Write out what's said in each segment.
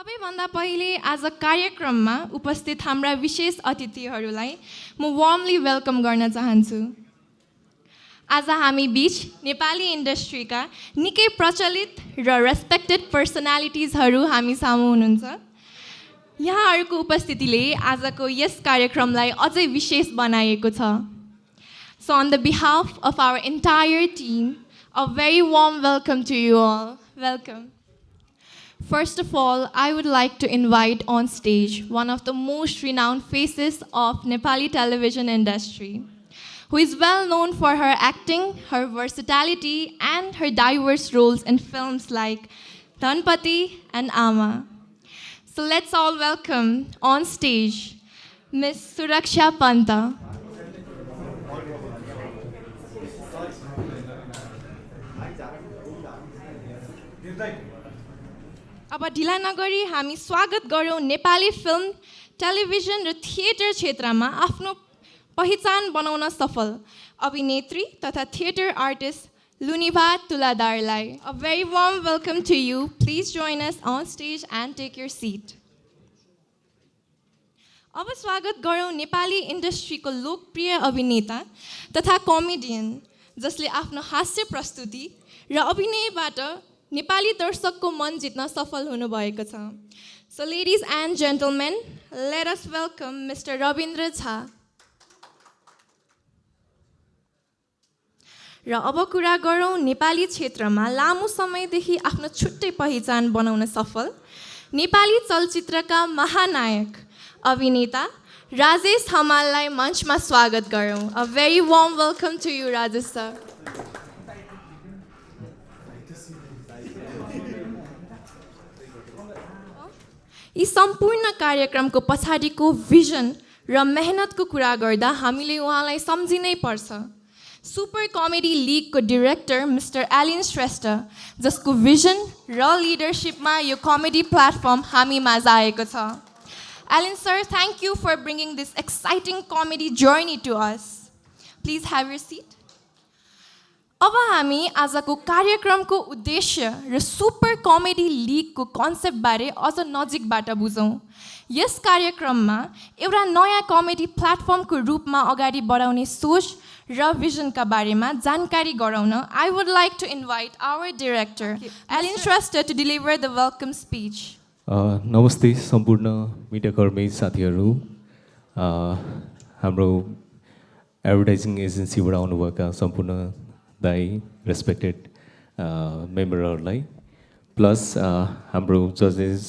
सबैभन्दा पहिले आज कार्यक्रममा उपस्थित हाम्रा विशेष अतिथिहरूलाई म वार्मली वेलकम गर्न चाहन्छु। आज हामी बीच नेपाली इन्डस्ट्रीका निकै प्रचलित र रेस्पेक्टेड पर्सनालिटिजहरू हामी सामु हुनुहुन्छ। यहाँहरूको उपस्थितिले आजको यस कार्यक्रमलाई अझै विशेष बनाएको छ। So on the behalf of our entire team, a very warm welcome to you all. Welcome. First of all, I would like to invite on stage one of the most renowned faces of Nepali television industry, who is well known for her acting, her versatility, and her diverse roles in films like Dhanpati and Ama. So let's all welcome on stage Ms. Suraksha Panta. अब ढिला नगरी हामी स्वागत गरौँ Nepali film, television र theatre क्षेत्रमा आफ्नो पहिचान बनाउन सफल अभिनेत्री तथा थिएटर आर्टिस्ट लुनिभा तुलादारलाई। A very warm welcome to you. Please join us on stage and take your seat. अब स्वागत गरौँ नेपाली इन्डस्ट्रीको लोकप्रिय अभिनेता तथा कमेडियन जसले आफ्नो हास्य प्रस्तुति र अभिनयबाट नेपाली दर्शकको मन जित्न सफल हुनुभएको छ। So ladies and gentlemen, let us welcome Mr. Rabindra Jha. र अब कुरा गरौँ नेपाली क्षेत्रमा लामो समयदेखि आफ्नो छुट्टै पहिचान बनाउन सफल नेपाली चलचित्रका महानायक अभिनेता राजेश हमाललाई मञ्चमा स्वागत गरौँ। A very warm welcome to you, Rajesh sir. यी सम्पूर्ण कार्यक्रमको पछाडिको भिजन र मेहनतको कुरा गर्दा हामीले उहाँलाई सम्झिनै पर्छ। सुपर कमेडी लिगको डिरेक्टर मिस्टर एलिन श्रेष्ठ, जसको भिजन र लिडरसिपमा यो कमेडी प्लेटफर्म हामी माझ आएको छ। Elin sir, thank you for bringing this exciting comedy journey to us. Please have your seat. अब हामी आजको कार्यक्रमको उद्देश्य र सुपर कमेडी लिगको कन्सेप्टबारे अझ नजिकबाट बुझौँ। यस कार्यक्रममा एउटा नयाँ कमेडी प्लेटफर्मको रूपमा अगाडि बढाउने सोच र भिजनका बारेमा जानकारी गराउन I would like to invite our director Elin Shrestha to deliver the welcome speech. नमस्ते सम्पूर्ण मिडियाकर्मी साथीहरू, हाम्रो एडभर्टाइजिङ एजेन्सीबाट आउनुभएका सम्पूर्ण दाई रेस्पेक्टेड मेम्बरहरूलाई, प्लस हाम्रो जजेस,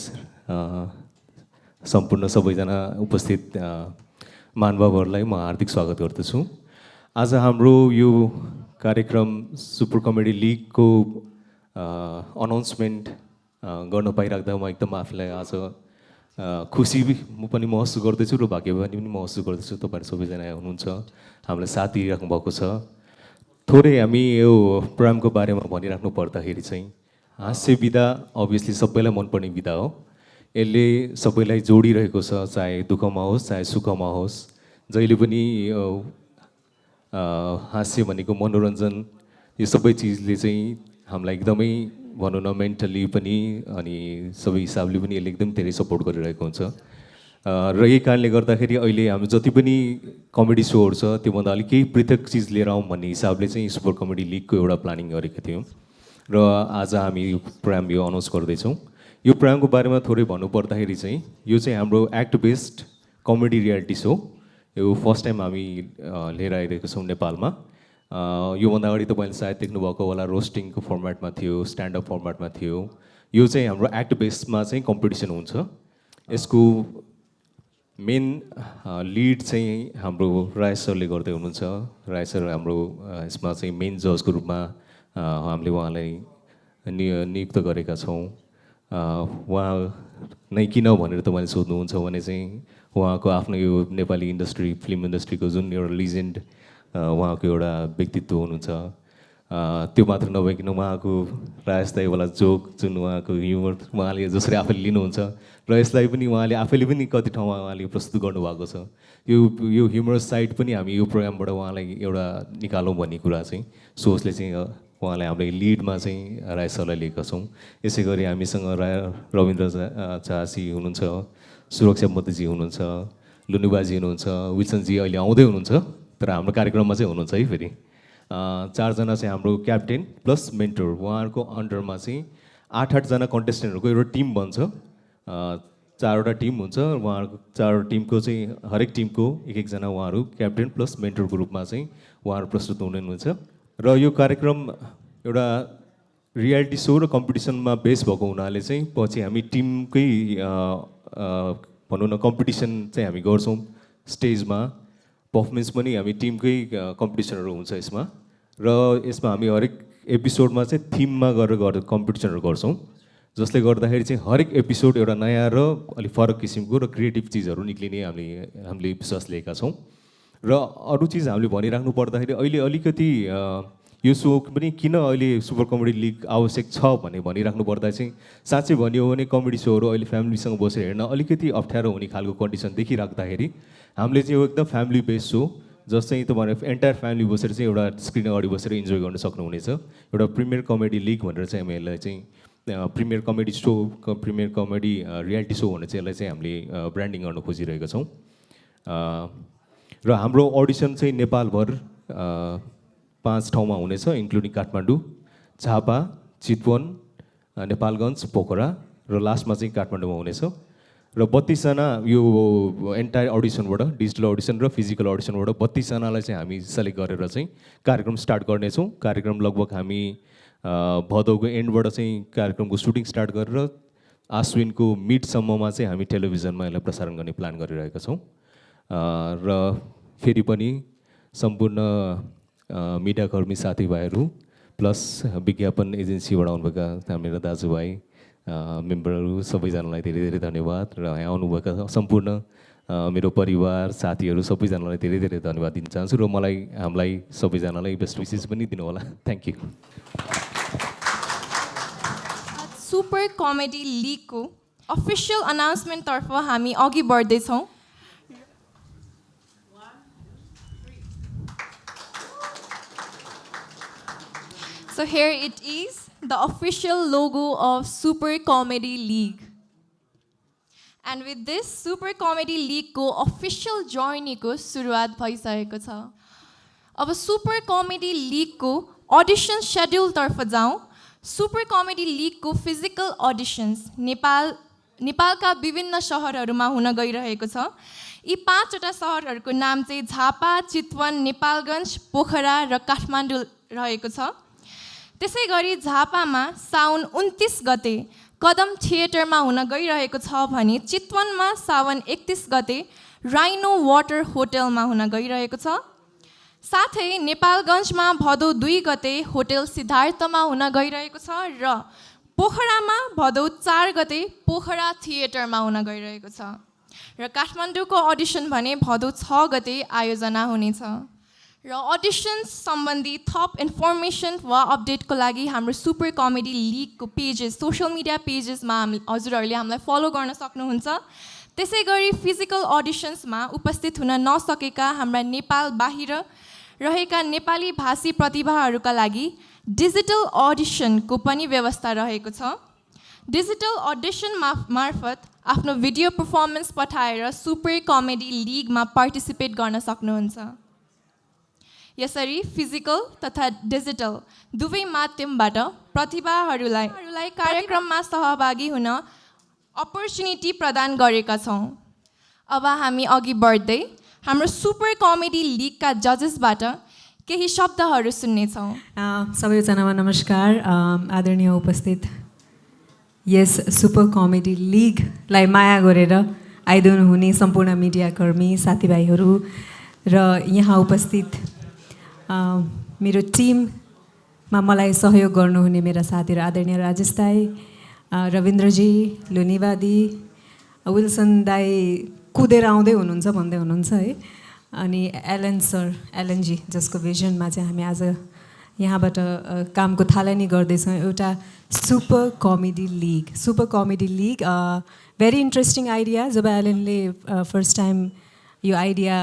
सम्पूर्ण सबैजना उपस्थित महानुभावहरूलाई म हार्दिक स्वागत गर्दछु। आज हाम्रो यो कार्यक्रम सुपर कमेडी लिगको अनाउन्समेन्ट गर्न पाइराख्दा म एकदम आफूलाई आज खुसी म पनि महसुस गर्दैछु र भाग्यवानी पनि महसुस गर्दैछु। तपाईँहरू सबैजना हुनुहुन्छ, हामीलाई साथ दिइराख्नु भएको छ। थोरै हामी यो प्रोग्रामको बारेमा भनिराख्नु पर्दाखेरि चाहिँ हास्य विधा अभियसली सबैलाई मनपर्ने विधा हो। यसले सबैलाई जोडिरहेको छ, चाहे दुःखमा होस् चाहे सुखमा होस्। जहिले पनि हास्य भनेको मनोरञ्जन, यो सबै चिजले चाहिँ हामीलाई एकदमै भनौँ न मेन्टली पनि अनि सबै हिसाबले पनि यसले एकदम धेरै सपोर्ट गरिरहेको हुन्छ। र यही कारणले गर्दाखेरि अहिले हामी जति पनि कमेडी सोहरू छ त्योभन्दा अलिक केही पृथक चिज लिएर आउँ भन्ने हिसाबले चाहिँ सुपर कमेडी लिगको एउटा प्लानिङ गरेको थियौँ र आज हामी यो प्रोग्राम यो अनाउन्स गर्दैछौँ। यो प्रोग्रामको बारेमा थोरै भन्नुपर्दाखेरि चाहिँ यो चाहिँ हाम्रो act based comedy reality so. यो फर्स्ट टाइम हामी लिएर आइरहेको छौँ नेपालमा। योभन्दा अगाडि तपाईँले सायद देख्नुभएको होला, रोस्टिङको फर्मेटमा थियो, स्ट्यान्डअप फर्मेटमा थियो। यो चाहिँ हाम्रो एक्ट बेस्डमा चाहिँ कम्पिटिसन हुन्छ। यसको मेन लिड चाहिँ हाम्रो राय सरले गर्दै हुनुहुन्छ। राय सर हाम्रो यसमा चाहिँ मेन जजको रूपमा हामीले उहाँलाई नियुक्त गरेका छौँ। उहाँ नै किन भनेर तपाईँले सोध्नुहुन्छ भने चाहिँ उहाँको आफ्नो यो नेपाली इन्डस्ट्री, फिल्म इन्डस्ट्रीको जुन एउटा लिजेन्ड उहाँको एउटा व्यक्तित्व हुनुहुन्छ। त्यो मात्र नभइकन उहाँको राजेश दाईवाला जोक, जुन उहाँको ह्युमर उहाँले जसरी आफैले लिनुहुन्छ र यसलाई पनि उहाँले आफैले पनि कति ठाउँमा उहाँले प्रस्तुत गर्नुभएको छ। यो ह्युमरस साइड पनि हामी यो प्रोग्रामबाट उहाँलाई एउटा निकालौँ भन्ने कुरा चाहिँ सोचले चाहिँ उहाँलाई हामीले लिडमा चाहिँ राय सरलाई लिएका छौँ। यसै गरी हामीसँग रविन्द्र चासी हुनुहुन्छ, सुरक्षा मोतीजी हुनुहुन्छ, लुनुबाजी हुनुहुन्छ, विल्सनजी अहिले आउँदै हुनुहुन्छ तर हाम्रो कार्यक्रममा चाहिँ हुनुहुन्छ है। फेरि 4 जना चाहिँ हाम्रो क्याप्टेन प्लस मेन्टर, उहाँहरूको अन्डरमा चाहिँ 8 जना कन्टेस्टेन्टहरूको एउटा टिम बन्छ। 4वटा टिम हुन्छ, उहाँहरूको 4वटा टिमको चाहिँ हरेक टिमको एक जना उहाँहरू क्याप्टेन प्लस मेन्टरको रूपमा चाहिँ उहाँहरू प्रस्तुत हुनुहुन्छ। र यो कार्यक्रम एउटा रियालिटी सो र कम्पिटिसनमा बेस भएको हुनाले चाहिँ पछि हामी टिमकै भनौँ न कम्पिटिसन चाहिँ हामी गर्छौँ। स्टेजमा पर्फर्मेन्स पनि हामी टिमकै कम्पिटिसनहरू हुन्छ यसमा। र यसमा हामी हरेक एपिसोडमा चाहिँ थिममा गरेर कम्पिटिसनहरू गर्छौँ, जसले गर्दाखेरि चाहिँ हरेक एपिसोड एउटा नयाँ र अलिक फरक किसिमको र क्रिएटिभ चिजहरू निक्लिने हामीले विश्वास लिएका छौँ। र अरू चिज हामीले भनिराख्नु पर्दाखेरि अहिले अलिकति यो सो पनि किन अहिले सुपर कमेडी लिग आवश्यक छ भनिराख्नु पर्दा चाहिँ साँच्चै भनियो भने कमेडी सोहरू अहिले फ्यामिलीसँग बसेर हेर्न अलिकति अप्ठ्यारो हुने खालको कन्डिसन देखिराख्दाखेरि हामीले चाहिँ यो एकदम फ्यामिली बेस्ड सो जस चाहिँ तपाईँहरू एन्टायर फ्यामिली बसेर चाहिँ एउटा स्क्रिन अगाडि बसेर इन्जोय गर्न सक्नुहुनेछ। एउटा प्रिमियर कमेडी लिग भनेर चाहिँ हामी यसलाई चाहिँ premier comedy so, premier comedy reality so भनेर चाहिँ यसलाई चाहिँ हामीले ब्रान्डिङ गर्न खोजिरहेका छौँ। र हाम्रो अडिसन चाहिँ नेपालभर 5 ठाउँमा हुनेछ, इन्क्लुडिङ काठमाडौँ, झापा, चितवन, नेपालगञ्ज, पोखरा र लास्टमा चाहिँ काठमाडौँमा हुनेछ। र 32 जना यो एन्टायर अडिसनबाट, डिजिटल अडिसन र फिजिकल अडिसनबाट 32 जनालाई चाहिँ हामी सेलेक्ट गरेर चाहिँ कार्यक्रम स्टार्ट गर्नेछौँ। कार्यक्रम लगभग हामी भदौको एन्डबाट चाहिँ कार्यक्रमको सुटिङ स्टार्ट गरेर आश्विनको मिडसम्ममा चाहिँ हामी टेलिभिजनमा यसलाई प्रसारण गर्ने प्लान गरिरहेका छौँ। र फेरि पनि सम्पूर्ण मिडियाकर्मी साथीभाइहरू प्लस विज्ञापन एजेन्सीबाट आउनुभएका मेरा दाजुभाइ मेम्बरहरू सबैजनालाई धेरै धेरै धन्यवाद। र यहाँ आउनुभएका सम्पूर्ण मेरो परिवार साथीहरू सबैजनालाई धेरै धेरै धन्यवाद दिन चाहन्छु। र हामीलाई सबैजनालाई बेस्ट विसेस पनि दिनु होला। Thank you. सुपर कमेडी लिगको अफिसियल अनाउन्समेन्टतर्फ हामी अघि बढ्दैछौँ। So here it is, the official logo of Super Comedy League. And with this, Super Comedy League को official journey को सुरुवात भइसकेको छ। अब सुपर कमेडी लिग को ऑडिशन शेड्यूल तर्फ जाऊँ। सुपर कमेडी लिग को फिजिकल ऑडिशन्स नेपालका विभिन्न शहरहरूमा हुन गइरहेको छ। यी 5वटा शहरहरूको नाम चाहिँ झापा, चितवन, नेपालगञ्ज, पोखरा र काठमाडौँ रहेको छ। त्यसै गरी झापामा साउन 29 गते कदम थिएटरमा हुन गइरहेको छ भने चितवनमा साउन 31 गते राइनो वाटर होटलमा हुन गइरहेको छ। साथै नेपालगञ्जमा भदौ 2 गते होटल सिद्धार्थमा हुन गइरहेको छ र पोखरामा भदौ 4 गते पोखरा थिएटरमा हुन गइरहेको छ। र काठमाडौँको अडिसन भने भदौ 6 गते आयोजना हुनेछ। र अडिसन्स सम्बन्धी थप इन्फर्मेसन वा अपडेटको लागि हाम्रो सुपर कमेडी लिगको पेजेस, सोसियल मिडिया पेजेसमा हजुरहरूले हामीलाई फलो गर्न सक्नुहुन्छ। त्यसै गरी फिजिकल अडिसन्समा उपस्थित हुन नसकेका हाम्रा नेपाल बाहिर रहेका नेपाली भाषी प्रतिभाहरूका लागि डिजिटल अडिसनको पनि व्यवस्था रहेको छ। डिजिटल अडिसन मार्फत आफ्नो भिडियो पर्फर्मेन्स पठाएर सुपर कमेडी लिगमा पार्टिसिपेट गर्न सक्नुहुन्छ। यसरी फिजिकल तथा डिजिटल दुवै माध्यमबाट प्रतिभाहरूलाई कार्यक्रममा सहभागी हुन अपर्च्युनिटी प्रदान गरेका छौँ। अब हामी अघि बढ्दै हाम्रो सुपर कमेडी लिगका जजेसबाट केही शब्दहरू सुन्नेछौँ। सबैजनामा नमस्कार। आदरणीय उपस्थित यस सुपर कमेडी लिगलाई माया गरेर आइदिनु हुने सम्पूर्ण मिडियाकर्मी साथीभाइहरू र यहाँ उपस्थित मेरो टिममा मलाई सहयोग गर्नुहुने मेरा साथीहरू आदरणीय राजेश दाई, रविन्द्रजी, लुनिवादी, विल्सन दाई कुदेर आउँदै हुनुहुन्छ भन्दै हुनुहुन्छ है, अनि एलएनजी जसको भिजनमा चाहिँ हामी आज यहाँबाट कामको थालनी गर्दैछौँ। एउटा super comedy league very interesting idea. जब एलएनले फर्स्ट टाइम यो आइडिया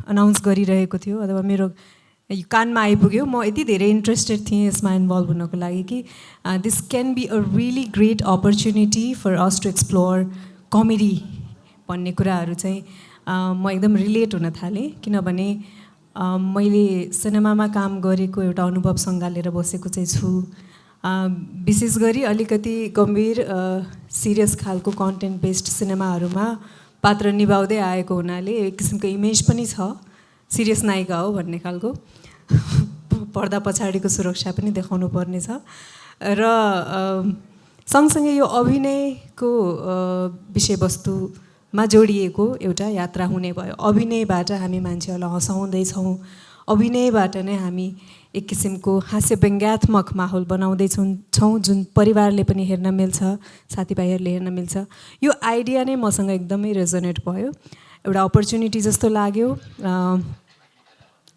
अनाउन्स गरिरहेको थियो अथवा मेरो यो कानमा आइपुग्यो। म यति धेरै इन्ट्रेस्टेड थिएँ यसमा इन्भल्भ हुनको लागि कि this can be a really great opportunity for us to explore comedy भन्ने कुराहरू चाहिँ म एकदम रिलेट हुन थालेँ। किनभने मैले सिनेमामा काम गरेको एउटा अनुभव सँगालेर बसेको चाहिँ छु। विशेष गरी अलिकति गम्भीर सिरियस खालको कन्टेन्ट बेस्ड सिनेमाहरूमा पात्र निभाउँदै आएको हुनाले एक किसिमको इमेज पनि छ सिरियस नायिका हो भन्ने खालको। पर्दा पछाडिको सुरक्षा पनि देखाउनु पर्ने छ र सँगसँगै यो अभिनयको विषयवस्तुमा जोडिएको एउटा यात्रा हुने भयो। अभिनयबाट हामी मान्छेहरूलाई हँसाउँदैछौँ, अभिनयबाट नै हामी एक किसिमको हास्य व्यङ्ग्यात्मक माहौल बनाउँदैछौँ जुन परिवारले पनि हेर्न मिल्छ, साथीभाइहरूले हेर्न मिल्छ। यो आइडिया नै मसँग एकदमै रेजोनेट भयो। एउटा अपर्च्युनिटी जस्तो लाग्यो।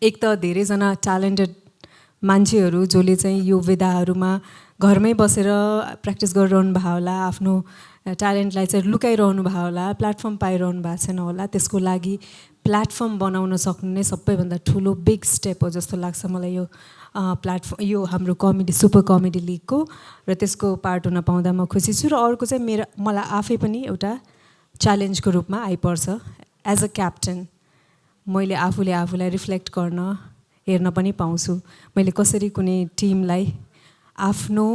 एक त धेरैजना ट्यालेन्टेड मान्छेहरू जसले चाहिँ यो विधाहरूमा घरमै बसेर प्र्याक्टिस गरिरहनु भयो होला, आफ्नो ट्यालेन्टलाई चाहिँ लुकाइरहनु भयो होला, प्लेटफर्म पाइरहनु भएको छैन होला। त्यसको लागि प्लेटफर्म बनाउन सक्नु नै सबैभन्दा ठुलो बिग स्टेप हो जस्तो लाग्छ मलाई यो प्लेटफर्म, यो हाम्रो कमेडी सुपर कमेडी लिगको। र त्यसको पार्ट हुन पाउँदा म खुसी छु। र अर्को चाहिँ मलाई आफै पनि एउटा च्यालेन्जको रूपमा आइपर्छ। एज अ क्याप्टन मैले आफूलाई रिफ्लेक्ट गर्न हेर्न पनि पाउँछु। मैले कसरी कुनै टिमलाई आफ्नो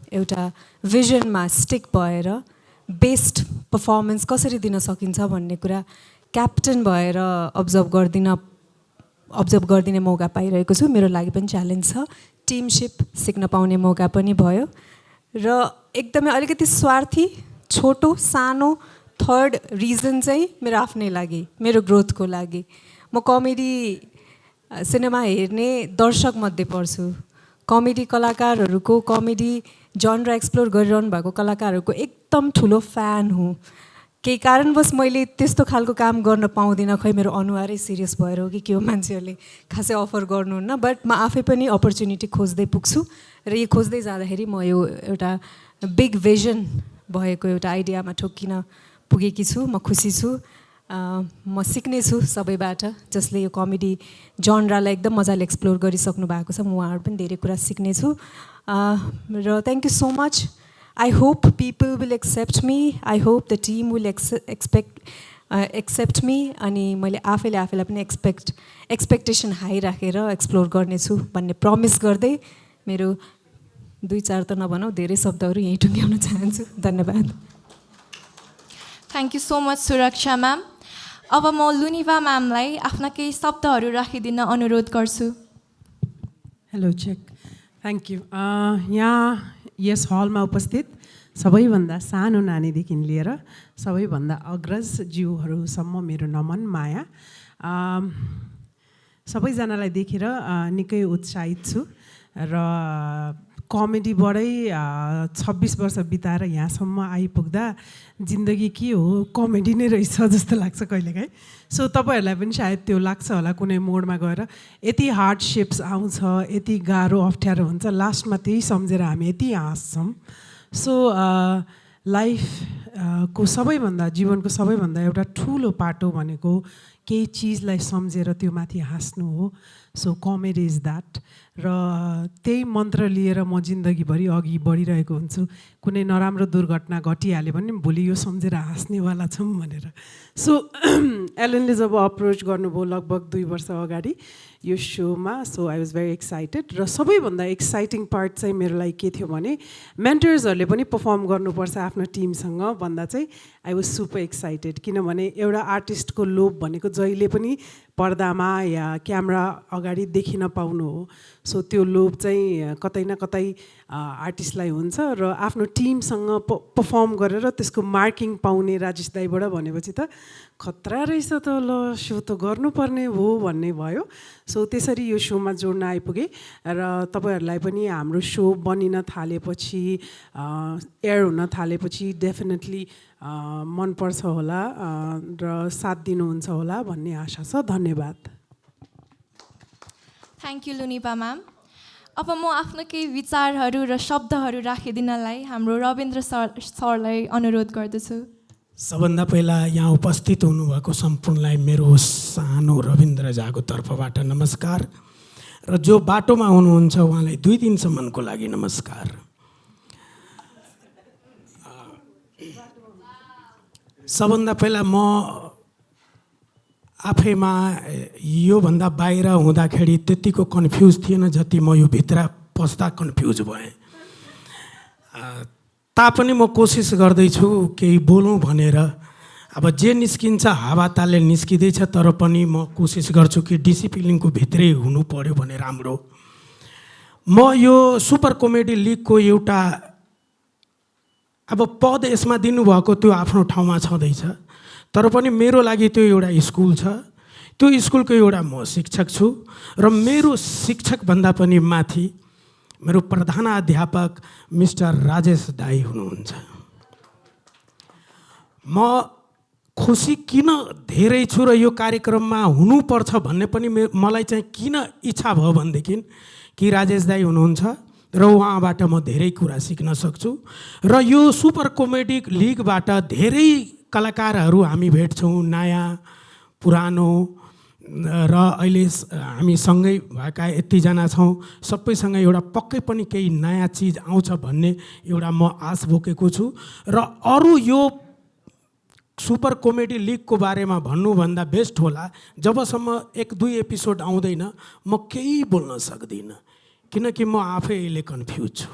एउटा भिजनमा स्टिक भएर बेस्ट पर्फर्मेन्स कसरी दिन सकिन्छ भन्ने कुरा क्याप्टन भएर अब्जर्भ गरिदिने मौका पाइरहेको छु। मेरो लागि पनि च्यालेन्ज छ। टिमसिप सिक्न पाउने मौका पनि भयो। र एकदमै अलिकति स्वार्थी छोटो सानो थर्ड रिजन चाहिँ मेरो आफ्नै लागि, मेरो ग्रोथको लागि। म कमेडी सिनेमा हेर्ने दर्शकमध्ये पर्छु। कमेडी कलाकारहरूको, कमेडी जनर एक्सप्लोर गरिरहनु भएको कलाकारहरूको एकदम ठुलो फ्यान हुँ। केही कारणवश मैले त्यस्तो खालको काम गर्न पाउँदिनँ। खै मेरो अनुहारै सिरियस भएर हो कि के हो, मान्छेहरूले खासै अफर गर्नुहुन्न। बट म आफै पनि अपर्च्युनिटी खोज्दै पुग्छु। र यो खोज्दै जाँदाखेरि म यो एउटा बिग भिजन भएको एउटा आइडियामा ठोक्किन पुगेकी छु। म खुसी छु। म सिक्नेछु सबैबाट जसले यो कमेडी जनरालाई एकदम मजाले एक्सप्लोर गरिसक्नु भएको छ। म उहाँहरू पनि धेरै कुरा सिक्नेछु। र thank you so much. I hope people will accept me. I hope the team will accept me. अनि मैले आफैलाई पनि एक्सपेक्टेसन हाई राखेर एक्सप्लोर गर्नेछु भन्ने प्रमिस गर्दै मेरो 2-4 त नभनौँ धेरै शब्दहरू यहीँ टुङ्ग्याउन चाहन्छु। धन्यवाद। थ्याङ्क यू सो मच सुरक्षा म्याम। अब म लुनिभा म्यामलाई आफ्ना केही शब्दहरू राखिदिन अनुरोध गर्छु। Hello check. Thank you. यहाँ यस हलमा उपस्थित सबैभन्दा सानो नानीदेखि लिएर सबैभन्दा अग्रजज्यूहरूसम्म मेरो नमन माया। सबैजनालाई देखेर निकै उत्साहित छु र कमेडीबाटै 26 वर्ष बिताएर यहाँसम्म आइपुग्दा जिन्दगी के हो, कमेडी नै रहेछ जस्तो लाग्छ कहिलेकाहीँ। सो तपाईँहरूलाई पनि सायद त्यो लाग्छ होला कुनै मोडमा गएर। यति हार्डसिप्स आउँछ, यति गाह्रो अप्ठ्यारो हुन्छ, लास्टमा त्यही सम्झेर हामी यति हाँस्छौँ। सो लाइफको सबैभन्दा, जीवनको सबैभन्दा एउटा ठुलो पाटो भनेको केही चिजलाई सम्झेर त्यो माथि हाँस्नु हो। So comedy is that. र त्यही मन्त्र लिएर म जिन्दगीभरि अघि बढिरहेको हुन्छु। कुनै नराम्रो दुर्घटना घटिहाल्यो भने भोलि यो सम्झेर हाँस्नेवाला छौँ भनेर। सो एलनले जब अप्रोच गर्नुभयो लगभग 2 वर्ष अगाडि यो सोमा, so I was very excited. र सबैभन्दा एक्साइटिङ पार्ट चाहिँ मेरो लागि के थियो भने मेन्टर्सहरूले पनि पर्फर्म गर्नुपर्छ आफ्नो टिमसँग भन्दा चाहिँ आई वाज सुपर एक्साइटेड। किनभने एउटा आर्टिस्टको लोभ भनेको जहिले पनि पर्दामा या क्यामेरा अगाडि देखिन पाउनु हो। सो त्यो लोभ चाहिँ कतै न कतै आर्टिस्टलाई हुन्छ र आफ्नो टिमसँग पर्फर्म गरेर त्यसको मार्किङ पाउने राजेश दाईबाट भनेपछि त खतरा रहेछ त, ल सो त गर्नुपर्ने हो भन्ने भयो। सो त्यसरी यो सोमा जोड्न आइपुगेँ र तपाईँहरूलाई पनि हाम्रो सो बनिन थालेपछि, एयर हुन थालेपछि डेफिनेटली मनपर्छ होला र साथ दिनुहुन्छ होला भन्ने आशा छ। धन्यवाद। Thank you Luniva ma'am. अब म आफ्नो केही विचारहरू र शब्दहरू राखिदिनलाई हाम्रो रविन्द्र सरलाई अनुरोध गर्दछु। सबभन्दा पहिला यहाँ उपस्थित हुनुभएको सम्पूर्णलाई मेरो सानो रविन्द्र झाको तर्फबाट नमस्कार। र जो बाटोमा हुनुहुन्छ उहाँलाई 2 दिनसम्मको लागि नमस्कार। सबभन्दा पहिला म आफैमा योभन्दा बाहिर हुँदाखेरि त्यतिको कन्फ्युज थिएन जति म यो भित्र पस्दा कन्फ्युज भएँ। तापनि म कोसिस गर्दैछु केही बोलौँ भनेर। अब जे निस्किन्छ हावातालले निस्किँदैछ, तर पनि म कोसिस गर्छु कि डिसिप्लिनको भित्रै हुनु पर्यो भने राम्रो। म यो सुपर कमेडी लिगको एउटा अब पद यसमा दिनुभएको त्यो आफ्नो ठाउँमा छँदैछ, तर पनि मेरो लागि त्यो एउटा स्कुल छ। त्यो स्कुलको एउटा म शिक्षक छु र मेरो शिक्षकभन्दा पनि माथि मेरो प्रधानाध्यापक मिस्टर राजेश दाई हुनुहुन्छ। म खुसी किन धेरै छु र यो कार्यक्रममा हुनुपर्छ भन्ने पनि मलाई चाहिँ किन इच्छा भयो भनेदेखि कि राजेश दाई हुनुहुन्छ र उहाँबाट म धेरै कुरा सिक्न सक्छु र यो सुपर कमेडी लिगबाट धेरै कलाकारहरू हामी भेट्छौँ, नयाँ पुरानो र अहिले हामी सँगै भएका यतिजना छौँ। सबैसँग एउटा पक्कै पनि केही नयाँ चिज आउँछ भन्ने एउटा म आश बोकेको छु र अरू यो सुपर कमेडी लिगको बारेमा भन्नुभन्दा बेस्ट होला जबसम्म 1-2 एपिसोड आउँदैन म केही बोल्न सक्दिनँ, किनकि म आफै अहिले कन्फ्युज छु।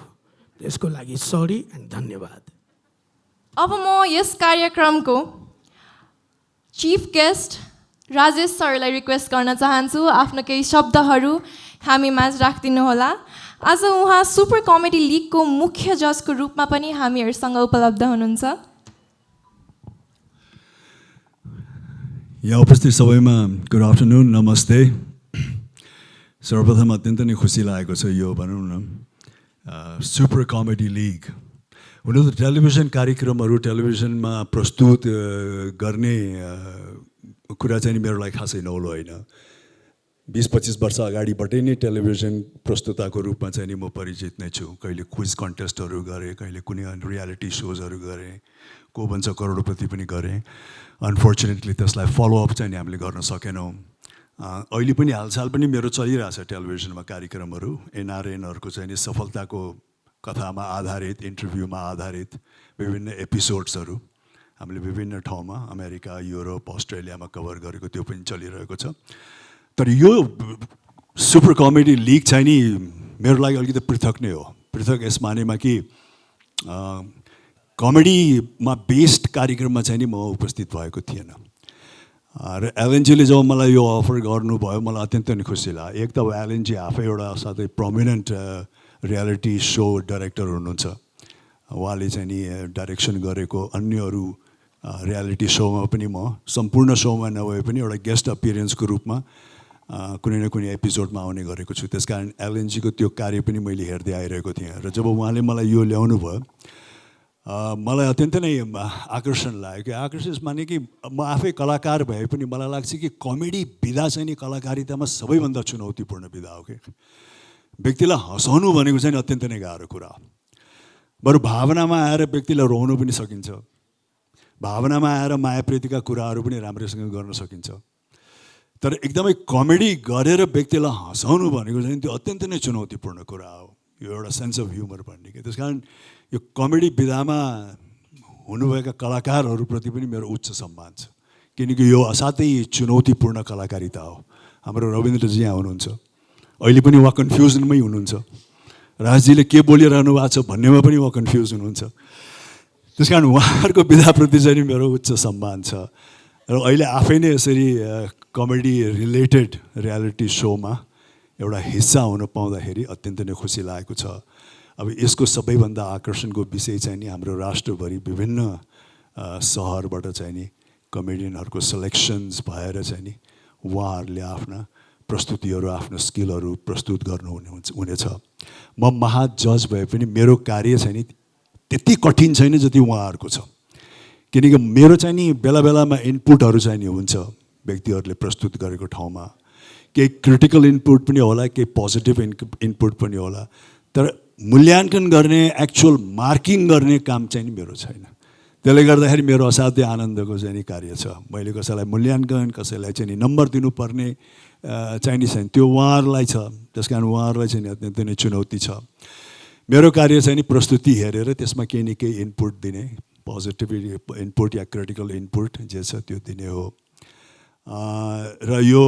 त्यसको लागि सरी एन्ड धन्यवाद। अब म यस कार्यक्रमको चिफ गेस्ट राजेश सरलाई रिक्वेस्ट गर्न चाहन्छु आफ्नो केही शब्दहरू हामी माझ राखिदिनुहोला। आज उहाँ सुपर कमेडी लिगको मुख्य जजको रूपमा पनि हामीहरूसँग उपलब्ध हुनुहुन्छ। यहाँ उपस्थित सबैमा गुड आफ्टरनुन, नमस्ते। सर्वप्रथम अत्यन्त नै खुसी लागेको छ यो भनौँ न सुपर कमेडी लिग। हुन त टेलिभिजन कार्यक्रमहरू टेलिभिजनमा प्रस्तुत गर्ने कुरा चाहिँ मेरो लागि खासै नौलो होइन। 20-25 वर्ष अगाडिबाटै नै टेलिभिजन प्रस्तुताको रूपमा चाहिँ नि म परिचित नै छु। कहिले क्विज कन्टेस्टहरू गरेँ, कहिले कुनै रियालिटी सोजहरू गरेँ, को भन्छ करोडपति पनि गरेँ। अनफर्चुनेटली त्यसलाई फलोअप चाहिँ नि हामीले गर्न सकेनौँ। अहिले पनि हालसाल पनि मेरो चलिरहेछ टेलिभिजनमा कार्यक्रमहरू। एनआरएनहरूको चाहिँ नि सफलताको कथामा आधारित, इन्टरभ्यूमा आधारित विभिन्न एपिसोड्सहरू हामीले विभिन्न ठाउँमा अमेरिका, युरोप, अस्ट्रेलियामा कभर गरेको त्यो पनि चलिरहेको छ। तर यो सुपर कमेडी लिग चाहिँ नि मेरो लागि अलिकति पृथक नै हो। पृथक यस मानेमा कि कमेडीमा बेस्ड कार्यक्रममा चाहिँ नि म उपस्थित भएको थिएन र एलएनजीले जब मलाई यो अफर गर्नुभयो मलाई अत्यन्तै नै खुसी लाग्यो। एक त अब एलएनजी आफै एउटा साथै प्रोमिनेन्ट रियालिटी सो डाइरेक्टर हुनुहुन्छ। उहाँले चाहिँ नि डाइरेक्सन गरेको अन्य अरू रियालिटी सोमा पनि म सम्पूर्ण सोमा नभए पनि एउटा गेस्ट अपियरेन्सको रूपमा कुनै न कुनै एपिसोडमा आउने गरेको छु। त्यस कारण एलएनजीको त्यो कार्य पनि मैले हेर्दै आइरहेको थिएँ र जब उहाँले मलाई यो ल्याउनु भयो मलाई अत्यन्तै नै आकर्षण लाग्यो। कि आकर्षण माने कि म आफै कलाकार भए पनि मलाई लाग्छ कि कमेडी विधा चाहिँ नि कलाकारितामा सबैभन्दा चुनौतीपूर्ण विधा हो। कि व्यक्तिलाई हँसाउनु भनेको चाहिँ अत्यन्तै नै गाह्रो कुरा हो। बरु भावनामा आएर व्यक्तिलाई रोउनु पनि सकिन्छ, भावनामा आएर माया प्रीतिका कुराहरू पनि राम्रैसँग गर्न सकिन्छ, तर एकदमै कमेडी गरेर व्यक्तिलाई हँसाउनु भनेको चाहिँ त्यो अत्यन्तै नै चुनौतीपूर्ण कुरा हो। यो एउटा सेन्स अफ ह्युमर भन्ने कि त्यस कारण यो कमेडी विधामा हुनुभएका कलाकारहरूप्रति पनि मेरो उच्च सम्मान छ, किनकि यो असाध्यै चुनौतीपूर्ण कलाकारिता हो। हाम्रो रविन्द्रजी यहाँ हुनुहुन्छ, अहिले पनि उहाँ कन्फ्युजनमै हुनुहुन्छ। राजजीले के बोलिरहनु भएको छ भन्नेमा पनि उहाँ कन्फ्युज हुनुहुन्छ। त्यस कारण उहाँहरूको विधाप्रति चाहिँ नि मेरो उच्च सम्मान छ र अहिले आफै नै यसरी कमेडी रिलेटेड रियालिटी सोमा एउटा हिस्सा हुन पाउँदाखेरि अत्यन्तै नै खुसी लागेको छ। अब यसको सबैभन्दा आकर्षणको विषय चाहिँ नि हाम्रो राष्ट्रभरि विभिन्न सहरबाट चाहिँ नि कमेडियनहरूको सेलेक्सन्स भएर चाहिँ नि उहाँहरूले आफ्ना प्रस्तुतिहरू, आफ्नो स्किलहरू प्रस्तुत गर्नुहुनेछ। म महाजज भए पनि मेरो कार्य चाहिँ नि त्यति कठिन छैन जति उहाँहरूको छ, किनकि मेरो चाहिँ नि बेला बेलामा इनपुटहरू चाहिँ नि हुन्छ व्यक्तिहरूले प्रस्तुत गरेको ठाउँमा। केही क्रिटिकल इनपुट पनि होला, केही पोजिटिभ इनपुट पनि होला, तर मूल्याङ्कन गर्ने, एक्चुअल मार्किङ गर्ने काम चाहिँ नि मेरो छैन। त्यसले गर्दाखेरि मेरो असाध्य आनन्दको चाहिँ नि कार्य छ। मैले कसैलाई मूल्याङ्कन, कसैलाई चाहिँ नि नम्बर दिनुपर्ने चाहिँ नि छैन, त्यो उहाँहरूलाई छ। त्यस कारण उहाँहरूलाई चाहिँ नि अत्यन्तै नै चुनौती छ। मेरो कार्य चाहिँ नि प्रस्तुति हेरेर त्यसमा केही न केही इनपुट दिने, पोजिटिभ इनपुट या क्रिटिकल इनपुट जे छ त्यो दिने हो। र यो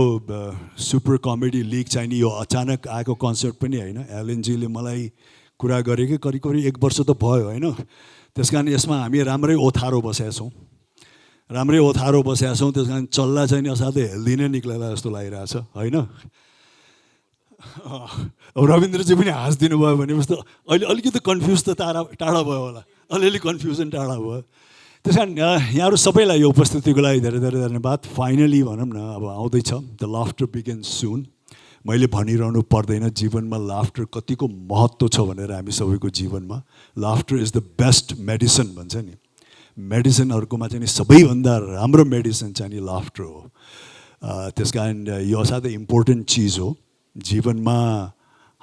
सुपर कमेडी लिग चाहिँ नि यो अचानक आएको कन्सेप्ट पनि होइन। एलएनजीले मलाई कुरा गरेकै करिब करिब 1 वर्ष त भयो होइन। त्यस कारण यसमा हामी राम्रै ओथारो बसेका छौँ, राम्रै ओथारो बसेका छौँ। त्यस कारण चल्ला चाहिँ नि असाध्यै हेल्दी नै निक्लेला जस्तो लागिरहेछ होइन। अब रविन्द्रजी पनि हाँसिदिनु भयो भने जस्तो अहिले अलिकति कन्फ्युज त टाढा भयो होला, अलिअलि कन्फ्युजन टाढा भयो। त्यस कारण यहाँहरू सबैलाई यो उपस्थितिको लागि धेरै धेरै धन्यवाद। फाइनली भनौँ न अब आउँदैछ, द लाफ्टर बिगिन्स सुन। मैले भनिरहनु पर्दैन जीवनमा लाफ्टर कतिको महत्त्व छ भनेर। हामी सबैको जीवनमा laughter is the best medicine भन्छ नि। मेडिसिनहरूकोमा चाहिँ नि सबैभन्दा राम्रो मेडिसिन चाहिँ नि लाफ्टर हो। त्यस कारण यो असाध्यै इम्पोर्टेन्ट चिज हो जीवनमा।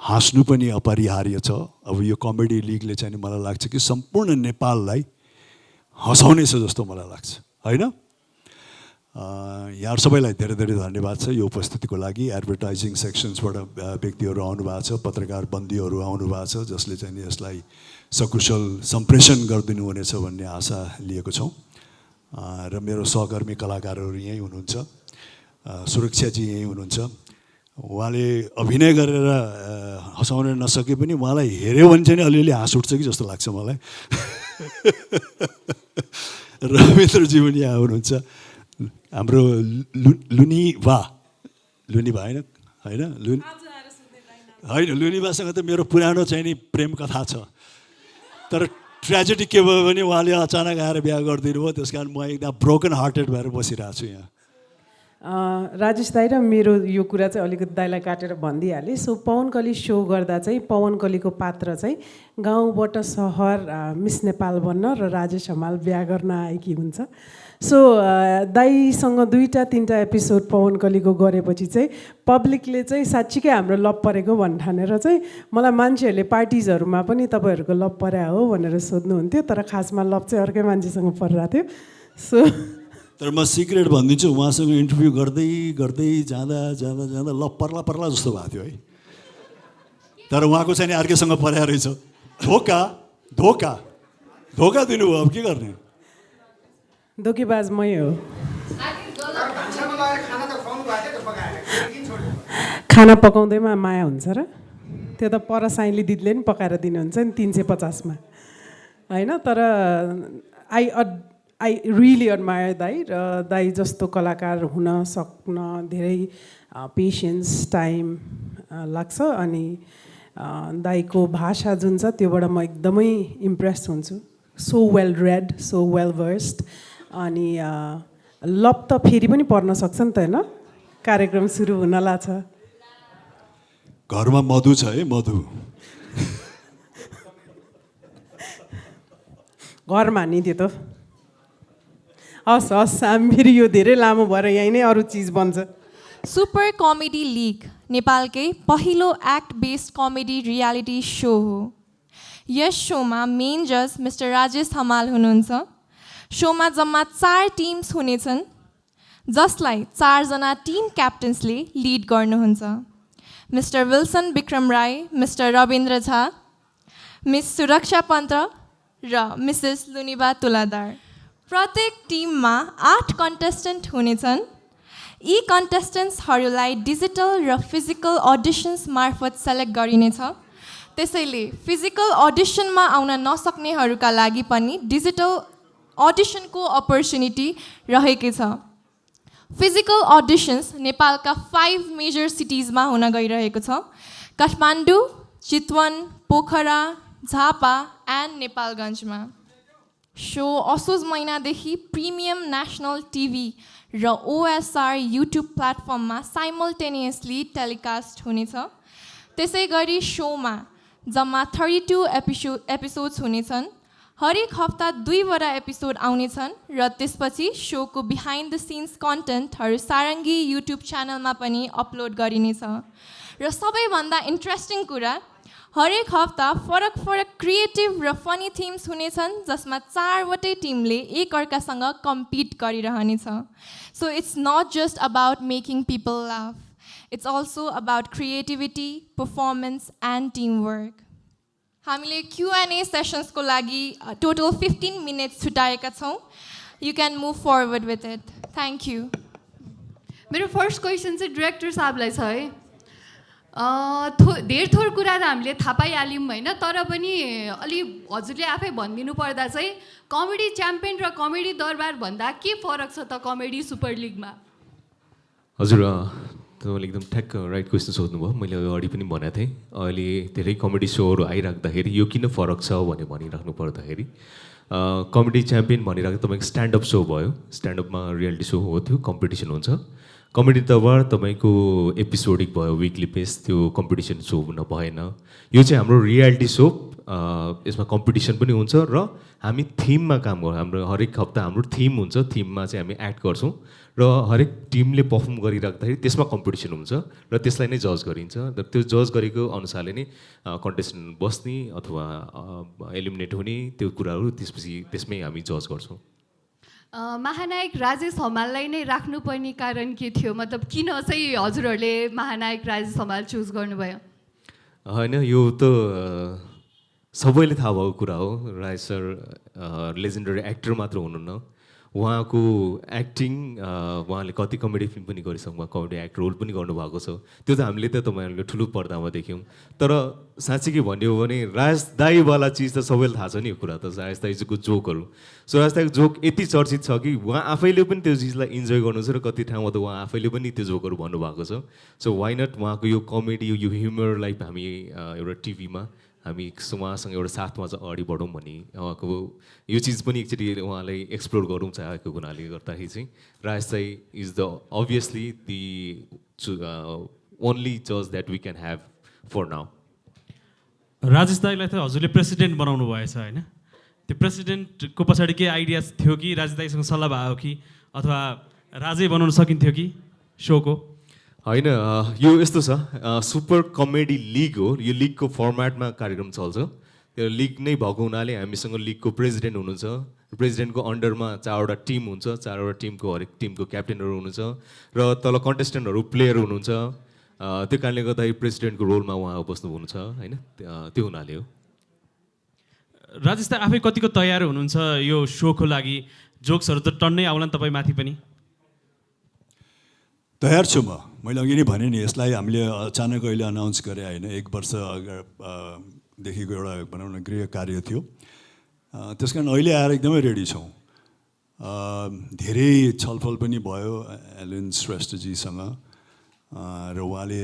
हाँस्नु पनि अपरिहार्य छ। अब यो कमेडी लिगले चाहिँ नि मलाई लाग्छ कि सम्पूर्ण नेपाललाई हँसाउनेछ जस्तो मलाई लाग्छ होइन। यहाँ सबैलाई धेरै धेरै धन्यवाद छ यो उपस्थितिको लागि। एडभर्टाइजिङ सेक्सन्सबाट व्यक्तिहरू आउनुभएको छ, पत्रकार बन्दीहरू आउनुभएको छ, जसले चाहिँ यसलाई सकुशल सम्प्रेषण गरिदिनु हुनेछ भन्ने आशा लिएको छौँ। र मेरो सहकर्मी कलाकारहरू यहीँ हुनुहुन्छ, सुरक्षाजी यहीँ हुनुहुन्छ। उहाँले अभिनय गरेर हँसाउन नसके पनि उहाँलाई हेऱ्यो भने चाहिँ अलिअलि हाँस उठ्छ कि जस्तो लाग्छ मलाई। रविन्द्रजी पनि यहाँ हुनुहुन्छ, हाम्रो लुनिभा होइन होइन लुनिभासँग त मेरो पुरानो चाहिँ नि प्रेम कथा छ। तर ट्रेजेडी के भयो भने उहाँले अचानक आएर बिहा गरिदिनु भयो। त्यस कारण म एकदम ब्रोकन हार्टेड भएर बसिरहेको छु यहाँ। राजेश दाइ र मेरो यो कुरा चाहिँ अलिकति दाइलाई काटेर भनिदिइहालेँ। सो पवन कली सो गर्दा चाहिँ पवन कलीको पात्र चाहिँ गाउँबाट सहर मिस नेपाल बन्न र राजेश हमाल बिहा गर्न आएकी हुन्छ। सो दाइसँग 2-3टा एपिसोड पवन कलीको गरेपछि चाहिँ पब्लिकले चाहिँ साँच्चीकै हाम्रो लभ परेको भन्ठानेर चाहिँ मलाई मान्छेहरूले पार्टिजहरूमा पनि तपाईँहरूको लभ परे हो भनेर सोध्नुहुन्थ्यो। तर खासमा लभ चाहिँ अर्कै मान्छेसँग परिरहेको थियो। सो तर म सिक्रेट भनिदिन्छु, उहाँसँग इन्टरभ्यू गर्दै गर्दै जाँदा जाँदा जाँदा लभ पर्ला जस्तो भएको थियो है। तर उहाँको चाहिँ अर्कैसँग पर्या रहेछ। धोका धोका धोका दिनुभयो, अब के गर्ने। धोकेबाज मै हो। खाना पकाउँदैमा माया हुन्छ र? त्यो त पर साइली दिदीले पनि पकाएर दिनुहुन्छ नि 350 होइन। तर आई रियली एडमायर दाई। र दाई जस्तो कलाकार हुन सक्न धेरै पेसेन्स टाइम लाग्छ। अनि दाईको भाषा जुन छ त्योबाट म एकदमै इम्प्रेस हुन्छु। So well read, so well versed. अनि लभ त फेरि पनि पर्न सक्छ नि त होइन। कार्यक्रम सुरु हुनला छ। घरमा मधु छ है, मधु घरमा नि त्यो त हस् फेरि यो धेरै लामो भएर यहीँ नै अरू चिज बन्छ। सुपर कमेडी लिग नेपालकै पहिलो act based comedy reality so हो। यस सोमा मेन जज मिस्टर राजेश हमाल हुनुहुन्छ। सोमा जम्मा 4 टिम्स हुनेछन्, जसलाई 4 जना टिम क्याप्टेन्सले लिड गर्नुहुन्छ। Mister Wilson Vikram Rai, mister Rabindra Jha, miss सुरक्षा पन्त र मिसेस लुनिभा तुलादार। प्रत्येक टिममा 8 कन्टेस्टेन्ट हुनेछन्। यी कन्टेस्टेन्ट्सहरूलाई डिजिटल र फिजिकल अडिसन्स मार्फत सेलेक्ट गरिनेछ। त्यसैले फिजिकल अडिसनमा आउन नसक्नेहरूका लागि पनि डिजिटल अडिसनको अपर्च्युनिटी रहेकै छ। फिजिकल अडिसन्स नेपालका 5 मेजर सिटिजमा हुन गइरहेको छ। काठमाडौँ, चितवन, पोखरा, झापा एन्ड नेपालगञ्जमा। सो असोज महिनादेखि प्रिमियम नेसनल टिभी र ओएसआर युट्युब प्लेटफर्ममा साइमल्टेनियसली टेलिकास्ट हुनेछ। त्यसै गरी सोमा जम्मा 32 एपिसोड्स हुनेछन्। हरेक हप्ता 2वटा एपिसोड आउनेछन् र त्यसपछि सोको बिहाइन्ड द सिन्स कन्टेन्टहरू सारङ्गी युट्युब च्यानलमा पनि अपलोड गरिनेछ। र सबैभन्दा इन्ट्रेस्टिङ कुरा, हरेक हप्ता फरक फरक क्रिएटिभ र फनी थिम्स हुनेछन् जसमा 4वटै टिमले एकअर्कासँग कम्पिट गरिरहनेछ. So it's not just about making people laugh, it's also about creativity, performance and teamwork. हामीले Q&A सेसन्सको लागि टोटल 15 मिनट्स छुटाएका छौँ. You can move forward with it. Thank you. मेरो फर्स्ट क्वेसन चाहिँ डिरेक्टर साहबलाई छ है. धेर थोर कुरा त हामीले थाहा पाइहाल्यौँ होइन, तर पनि अलि हजुरले आफै भनिदिनु पर्दा चाहिँ कमेडी च्याम्पियन र कमेडी दरबार भन्दा के फरक छ त कमेडी सुपर लिगमा? हजुर तपाईँले एकदम ठ्याक्क राइट क्वेसन सोध्नुभयो. मैले अगाडि पनि भनेको थिएँ, अहिले धेरै कमेडी सोहरू आइराख्दाखेरि यो किन फरक छ भने भनिराख्नु पर्दाखेरि कमेडी च्याम्पियन भनिरहेको तपाईँको स्ट्यान्डअप सो भयो. स्ट्यान्डअपमा रियालिटी सो हो, त्यो कम्पिटिसन हुन्छ. कमेडी दरबार तपाईँको एपिसोडिक भयो, विकली बेस, त्यो कम्पिटिसन सो हुन भएन. यो चाहिँ हाम्रो रियालिटी सो. यसमा कम्पिटिसन पनि हुन्छ र हामी थिममा काम गर्छौँ. हाम्रो हरेक हप्ता हाम्रो थिम हुन्छ, थिममा चाहिँ हामी एक्ट गर्छौँ र हरेक टिमले पर्फर्म गरिराख्दाखेरि त्यसमा कम्पिटिसन हुन्छ र त्यसलाई नै जज गरिन्छ. र त्यो जज गरेको अनुसारले नै कन्टेस्टेन्ट बस्ने अथवा एलिमिनेट हुने त्यो कुराहरू त्यसमै हामी जज गर्छौँ. महानायक राजेश हमाललाई नै राख्नुपर्ने कारण के थियो? मतलब किन चाहिँ हजुरहरूले महानायक राजेश हमाल चुज गर्नुभयो? होइन, यो त सबैले थाहा भएको कुरा हो. राज सर लेजेन्डरी एक्टर मात्र हुनुहुन्न, उहाँको एक्टिङ, उहाँले कति कमेडी फिल्म पनि गरिसक्नु, कमेडी एक्टर रोल पनि गर्नुभएको छ. त्यो त हामीले त तपाईँहरूले ठुलो पर्दामा देख्यौँ. तर साँच्चै के भन्यो भने राज दाईवाला चिज त सबैलाई थाहा छ नि. यो कुरा त राज दाईको जोकहरू. सो राज दाईको जोक यति चर्चित छ कि उहाँ आफैले पनि त्यो चिजलाई इन्जोय गर्नुहुन्छ र कति ठाउँमा त उहाँ आफैले पनि त्यो जोकहरू भन्नुभएको छ. सो वाइ नट उहाँको यो कमेडी, यो ह्युमरलाई हामी एउटा टिभीमा हामी उहाँसँग एउटा साथमा चाहिँ अगाडि बढौँ भन्ने उहाँको यो चिज पनि एकचोटि उहाँलाई एक्सप्लोर गरौँ चाहेको हुनाले गर्दाखेरि चाहिँ राज दाई is the obviously the only जज that we can have for now. Rajesh दाईलाई त हजुरले प्रेसिडेन्ट बनाउनु भएछ होइन? त्यो प्रेसिडेन्टको पछाडि के आइडिया थियो कि राजेश दाईसँग सल्लाह भयो कि अथवा राजै बनाउन सकिन्थ्यो कि सोको? होइन, यो यस्तो छ, सुपर कमेडी लिग हो. यो लिगको फर्मेटमा कार्यक्रम चल्छ. त्यो लिग नै भएको हुनाले हामीसँग लिगको प्रेसिडेन्ट हुनुहुन्छ. प्रेसिडेन्टको अन्डरमा 4वटा टिम हुन्छ. 4वटा टिमको हरेक टिमको क्याप्टेनहरू हुनुहुन्छ र तल कन्टेस्टेन्टहरू प्लेयर हुनुहुन्छ. त्यो कारणले गर्दाखेरि प्रेसिडेन्टको रोलमा उहाँ बस्नुहुन्छ होइन, त्यो हुनाले हो. राजेश दाई आफै कतिको तयार हुनुहुन्छ यो सोको लागि? जोक्सहरू त टन्नै आउला नि तपाईँ माथि पनि. तयार छु म. मैले अघि नै भने नि, यसलाई हामीले अचानक अहिले अनाउन्स गरे होइन, 1 वर्ष देखिको एउटा भनौँ न गृह कार्य थियो. त्यस कारण अहिले आएर एकदमै रेडी छौँ. धेरै छलफल पनि भयो एलेन श्रेष्ठजीसँग र उहाँले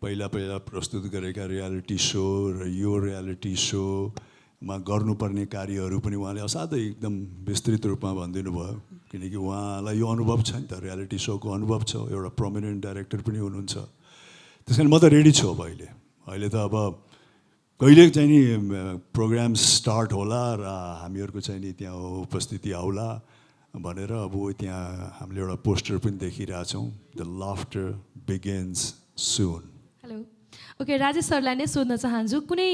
पहिला प्रस्तुत गरेका रियालिटी सो र यो रियालिटी सोमा गर्नुपर्ने कार्यहरू पनि उहाँले असाध्यै एकदम विस्तृत रूपमा भनिदिनु भयो. किनकि उहाँलाई यो अनुभव छ नि त, रियालिटी सोको अनुभव छ, एउटा प्रोमिनेन्ट डाइरेक्टर पनि हुनुहुन्छ. त्यस कारण म त रेडी छु अब. अहिले त अब कहिले चाहिँ नि प्रोग्राम स्टार्ट होला र हामीहरूको चाहिँ नि त्यहाँ उपस्थिति आउला भनेर अब त्यहाँ हामीले एउटा पोस्टर पनि देखिरहेछौँ, the laughter begins soon. Hello, okay, Rajesh सरलाई नै सोध्न चाहन्छु, कुनै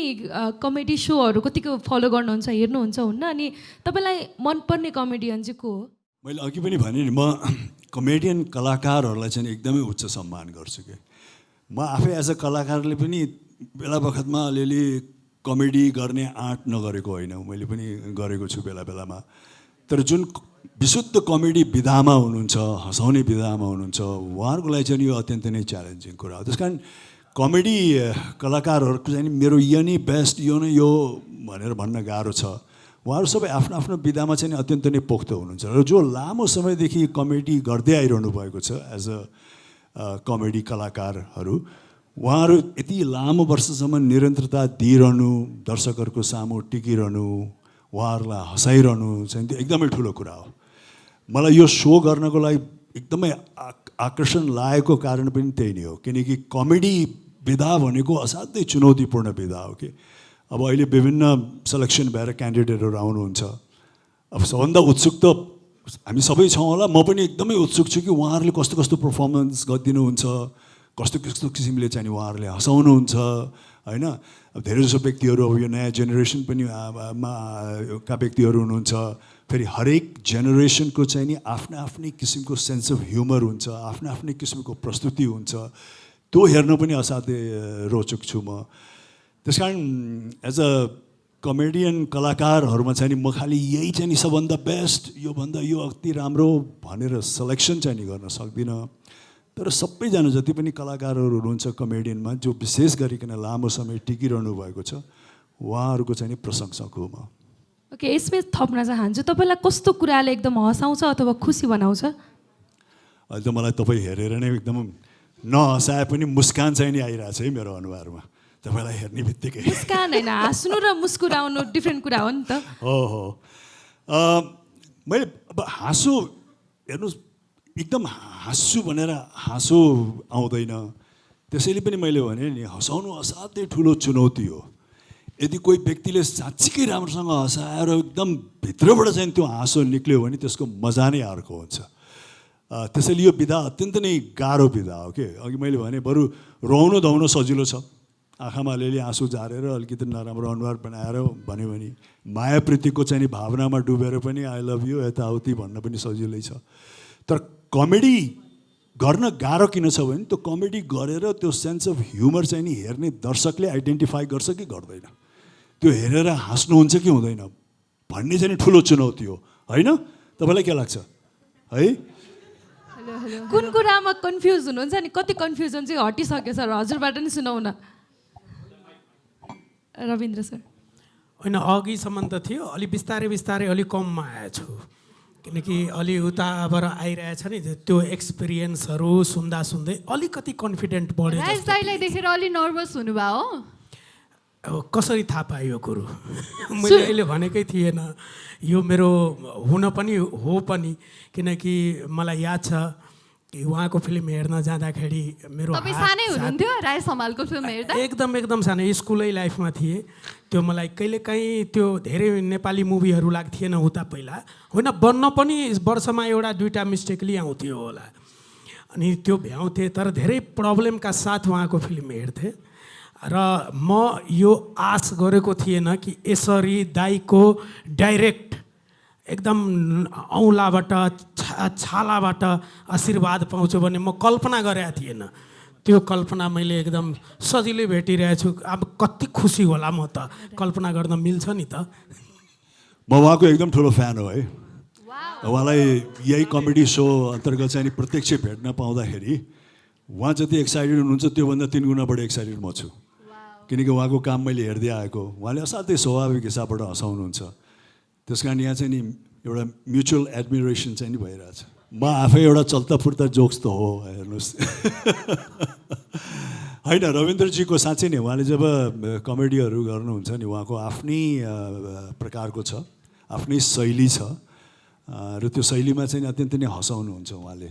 कमेडी सोहरू कतिको फलो गर्नुहुन्छ, हेर्नुहुन्छ हुन्न? अनि तपाईँलाई मनपर्ने कमेडियन चाहिँ को हो? मैले अघि पनि भने नि, म कमेडियन कलाकारहरूलाई चाहिँ एकदमै उच्च सम्मान गर्छु कि. म आफै एज अ कलाकारले पनि बेला बखतमा अलिअलि कमेडी गर्ने आँट नगरेको होइन, मैले पनि गरेको छु बेला बेलामा. तर जुन विशुद्ध कमेडी विधामा हुनुहुन्छ, हँसाउने विधामा हुनुहुन्छ, उहाँहरूको लागि चाहिँ यो अत्यन्तै नै च्यालेन्जिङ कुरा हो. त्यस कारण कमेडी कलाकारहरूको चाहिँ मेरो यो नै बेस्ट, यो नै यो भनेर भन्न गाह्रो छ. उहाँहरू सबै आफ्नो आफ्नो विधामा चाहिँ अत्यन्त नै पोख्त हुनुहुन्छ र जो लामो समयदेखि कमेडी गर्दै आइरहनु भएको छ एज अ कमेडी कलाकारहरू, उहाँहरू यति लामो वर्षसम्म निरन्तरता दिइरहनु, दर्शकहरूको सामु टिकिरहनु, उहाँहरूलाई हँसाइरहनु चाहिँ त्यो एकदमै ठुलो कुरा हो. मलाई यो सो गर्नको लागि एकदमै आकर्षण लागेको कारण पनि त्यही नै हो. किनकि कमेडी विधा भनेको असाध्यै चुनौतीपूर्ण विधा हो कि. अब अहिले विभिन्न सेलेक्सन भएर क्यान्डिडेटहरू आउनुहुन्छ. अब सबभन्दा उत्सुक त हामी सबै छौँ होला, म पनि एकदमै उत्सुक छु कि उहाँहरूले कस्तो कस्तो पर्फर्मेन्स गरिदिनुहुन्छ, कस्तो कस्तो किसिमले चाहिँ उहाँहरूले हँसाउनुहुन्छ होइन। अब धेरैजसो व्यक्तिहरू अब यो नयाँ जेनेरेसन पनि का व्यक्तिहरू हुनुहुन्छ। फेरि हरेक जेनेरेसनको चाहिँ नि आफ्नै आफ्नै किसिमको सेन्स अफ ह्युमर हुन्छ, आफ्नै आफ्नै किसिमको प्रस्तुति हुन्छ। त्यो हेर्न पनि असाध्यै रोचक छु म। त्यस कारण एज अ कमेडियन कलाकारहरूमा चाहिँ नि म खालि यही चाहिँ नि सबभन्दा बेस्ट, योभन्दा यो अति राम्रो भनेर सेलेक्सन चाहिँ नि गर्न सक्दिनँ। तर सबैजना जति पनि कलाकारहरू हुनुहुन्छ कमेडियनमा जो विशेष गरिकन लामो समय टिकिरहनु भएको छ उहाँहरूको चाहिँ नि प्रशंसक हो म। ओके, यसमा थप्न चाहन्छु, तपाईँलाई कस्तो कुराले एकदम हँसाउँछ अथवा खुसी बनाउँछ? अहिले त मलाई तपाईँ हेरेर नै एकदम नहँसाए पनि मुस्कान चाहिँ नि आइरहेछ है मेरो अनुहारमा तपाईँलाई हेर्ने बित्तिकै। मुस्कान होइन, हाँस्नु र मुस्कुराउनु डिफ्रेन्ट कुरा हो नि त। हो मैले अब हाँसो हेर्नुहोस् एकदम हाँस्छु भनेर हाँसो आउँदैन। त्यसैले पनि मैले भने नि हँसाउनु असाध्यै ठुलो चुनौती हो। यदि कोही व्यक्तिले साँच्चीकै राम्रोसँग हँसाएर एकदम भित्रबाट चाहिँ त्यो हाँसो निक्ल्यो भने त्यसको मजा नै अर्को हुन्छ। त्यसैले यो विधा अत्यन्त नै गाह्रो विधा हो कि। अघि मैले भने बरु रुवाउनु धुवाउनु सजिलो छ, आँखामा अलिअलि आँसु झारेर अलिकति नराम्रो अनुहार बनाएर भन्यो भने मायाप्रीतिको चाहिँ भावनामा डुबेर पनि आई लभ यु यताउति भन्न पनि सजिलै छ। तर कमेडी गर्न गाह्रो किन छ भने त्यो कमेडी गरेर त्यो सेन्स अफ ह्युमर चाहिँ नि हेर्ने दर्शकले आइडेन्टिफाई गर्छ कि गर्दैन, त्यो हेरेर हाँस्नुहुन्छ कि हुँदैन भन्ने चाहिँ ठुलो चुनौती हो होइन। तपाईँलाई के लाग्छ है? कुन कुरामा कन्फ्युज हुनुहुन्छ नि? कति कन्फ्युजन चाहिँ हटिसक्यो सर? हजुरबाट नि सुनाउ न रविन्द्र सर। होइन, अघिसम्म त थियो, अलि बिस्तारै बिस्तारै अलिक कममा आएछु किनकि अलि उताबाट आइरहेछ नि त्यो एक्सपिरियन्सहरू सुन्दा सुन्दै अलिकति कन्फिडेन्ट बढ्यो। राज दाइलाई देखेर अलि नर्भस हुनुभयो हो? अब कसरी थाहा पायो यो कुरो? मैले अहिले भनेकै थिएन, यो मेरो हुन पनि हो पनि, किनकि मलाई याद छ कि उहाँको फिल्म हेर्न जाँदाखेरि मेरो तपाईँ सानै हुनुहुन्थ्यो राज समालको फिल्म हेर्दा? एकदम सानै, स्कुलै लाइफमा थिएँ। त्यो मलाई कहिलेकाहीँ त्यो धेरै नेपाली मुभीहरू लाग्थेन उता पहिला, होइन बन्न पनि वर्षमा एउटा दुईवटा मिस्टेकली आउँथ्यो होला, अनि त्यो भ्याउँथेँ। तर धेरै प्रब्लमका साथ उहाँको फिल्म हेर्थेँ र म यो आश गरेको थिएन कि यसरी दाइको डाइरेक्ट एकदम औँलाबाट छालाबाट आशीर्वाद पाउँछु भन्ने म कल्पना गरेको थिएन। त्यो कल्पना मैले एकदम सजिलै भेटिरहेछु। अब कति खुसी होला म त, कल्पना गर्न मिल्छ नि त। म उहाँको एकदम ठुलो फ्यान हो है। उहाँलाई यही कमेडी सो अन्तर्गत चाहिँ प्रत्यक्ष भेट्न पाउँदाखेरि उहाँ जति एक्साइटेड हुनुहुन्छ त्योभन्दा 3 गुणा बढी एक्साइटेड म छु। किनकि उहाँको काम मैले हेर्दै आएको, उहाँले असाध्यै स्वाभाविक हिसाबबाट हँसाउनुहुन्छ। त्यस कारण यहाँ चाहिँ नि एउटा म्युचुअल एडमिरेसन चाहिँ नि भइरहेछ। म आफै एउटा चल्ता फुर्ता जोक्स त हो हेर्नुहोस् होइन। रविन्द्रजीको साँच्चै नै उहाँले जब कमेडीहरू गर्नुहुन्छ नि उहाँको आफ्नै प्रकारको छ, आफ्नै शैली छ र त्यो शैलीमा चाहिँ अत्यन्तै नै हँसाउनुहुन्छ उहाँले।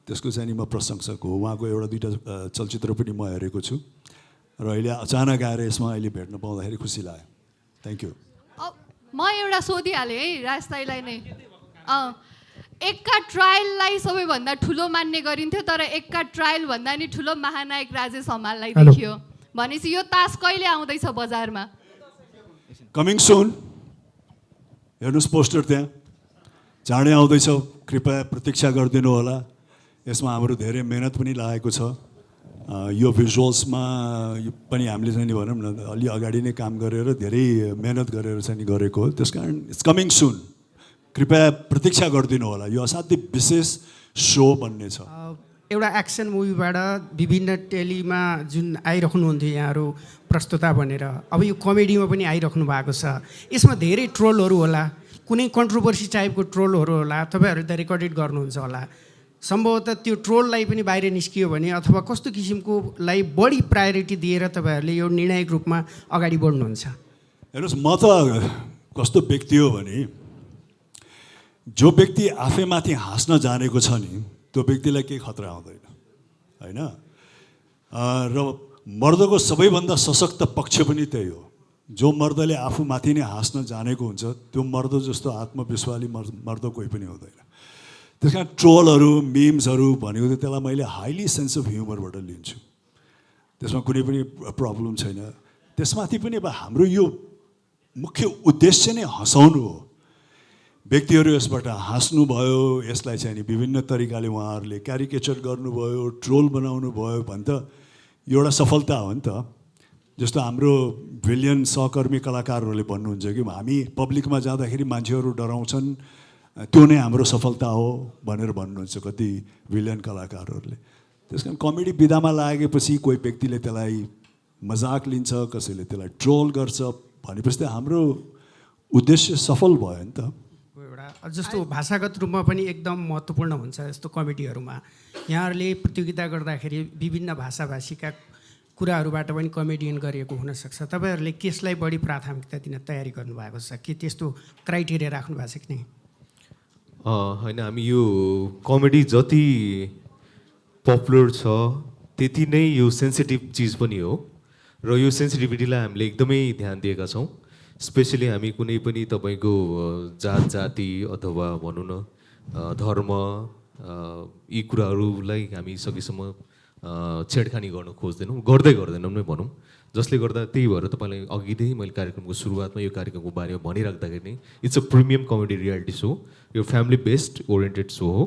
त्यसको चाहिँ नि म प्रशंसक हो। उहाँको एउटा दुईवटा चलचित्र पनि म हेरेको छु र अहिले अचानक आएर यसमा अहिले भेट्न पाउँदाखेरि खुसी लाग्यो। Thank you. म एउटा सोधिहालेँ है राज दाइलाई नै। एक्का ट्रायललाई सबैभन्दा ठुलो मान्ने गरिन्थ्यो, तर एक्का ट्रायल भन्दा नि ठुलो महानायक राजेश हमाललाई देखियो। भनेपछि यो तास कहिले आउँदैछ बजारमा? कमिङ सुन। हेर्नुहोस् पोस्टर त्यहाँ चाँडै आउँदैछ, कृपया प्रतीक्षा गरिदिनु होला। यसमा हाम्रो धेरै मेहनत पनि लागेको छ। यो भिजुअल्समा पनि हामीले चाहिँ नि भनौँ न अलि अगाडि नै काम गरेर धेरै मेहनत गरेर चाहिँ नि गरेको हो। त्यस कारण इट्स कमिङ सुन, कृपया प्रतीक्षा गरिदिनु होला। यो असाध्यै विशेष सो बन्ने छ। एउटा एक्सन मुभीबाट विभिन्न टेलीमा जुन आइरहनुहुन्थ्यो यहाँहरू प्रस्तुता भनेर, अब यो कमेडीमा पनि आइरहनु भएको छ। यसमा धेरै ट्रोलहरू होला, कुनै कन्ट्रोभर्सी टाइपको ट्रोलहरू होला, तपाईँहरूले त रेकर्डेड गर्नुहुन्छ होला। सम्भवतः त्यो ट्रोललाई पनि बाहिर निस्कियो भने अथवा कस्तो किसिमकोलाई बढी प्रायोरिटी दिएर तपाईँहरूले यो निर्णायक रूपमा अगाडि बढ्नुहुन्छ? हेर्नुहोस्, म त कस्तो व्यक्ति हो भने जो व्यक्ति आफैमाथि हाँस्न जानेको छ नि त्यो व्यक्तिलाई केही खतरा आउँदैन होइन। र मर्दको सबैभन्दा सशक्त पक्ष पनि त्यही हो। जो मर्दले आफूमाथि नै हाँस्न जानेको हुन्छ त्यो मर्द जस्तो आत्मविश्वासी मर्द कोही पनि हुँदैन। त्यस कारण ट्रोलहरू मिम्सहरू भनेको त त्यसलाई मैले हाइली सेन्स अफ ह्युमरबाट लिन्छु, त्यसमा कुनै पनि प्रब्लम छैन। त्यसमाथि पनि अब हाम्रो यो मुख्य उद्देश्य नै हँसाउनु हो। व्यक्तिहरू यसबाट हाँस्नुभयो, यसलाई चाहिँ नि विभिन्न तरिकाले उहाँहरूले क्यारिकेचर गर्नुभयो, ट्रोल बनाउनु भयो भने त एउटा सफलता हो नि त। जस्तो हाम्रो ब्रिलियन्ट सहकर्मी कलाकारहरूले भन्नुहुन्छ कि हामी पब्लिकमा जाँदाखेरि मान्छेहरू डराउँछन्, त्यो नै हाम्रो सफलता हो भनेर भन्नुहुन्छ कति ब्रिलियन्ट कलाकारहरूले। त्यस कारण कमेडी विधामा लागेपछि कोही व्यक्तिले त्यसलाई मजाक लिन्छ, कसैले त्यसलाई ट्रोल गर्छ भनेपछि त हाम्रो उद्देश्य सफल भयो नि त। एउटा जस्तो भाषागत रूपमा पनि एकदम महत्त्वपूर्ण हुन्छ यस्तो कमेडीहरूमा। यहाँहरूले प्रतियोगिता गर्दाखेरि विभिन्न भाषाभाषीका कुराहरूबाट पनि कमेडियन गरिएको हुनसक्छ। तपाईँहरूले केसलाई बढी प्राथमिकता दिन तयारी गर्नुभएको छ कि त्यस्तो क्राइटेरिया राख्नु भएको छ कि नै? होइन, हामी यो कमेडी जति पपुलर छ त्यति नै यो सेन्सिटिभ चिज पनि हो र यो सेन्सिटिभिटीलाई हामीले एकदमै ध्यान दिएका छौँ। स्पेसली हामी कुनै पनि तपाईँको जात जाति अथवा भनौँ न धर्म यी कुराहरूलाई हामी सकेसम्म छेडखानी गर्न खोज्दैनौँ, गर्दैनौँ नै भनौँ। जसले गर्दा त्यही भएर तपाईँलाई अघि नै मैले कार्यक्रमको सुरुवातमा यो कार्यक्रमको बारेमा भनिराख्दाखेरि नै it's a premium comedy reality so, यो फ्यामिली बेस्ड ओरिएन्टेड सो हो।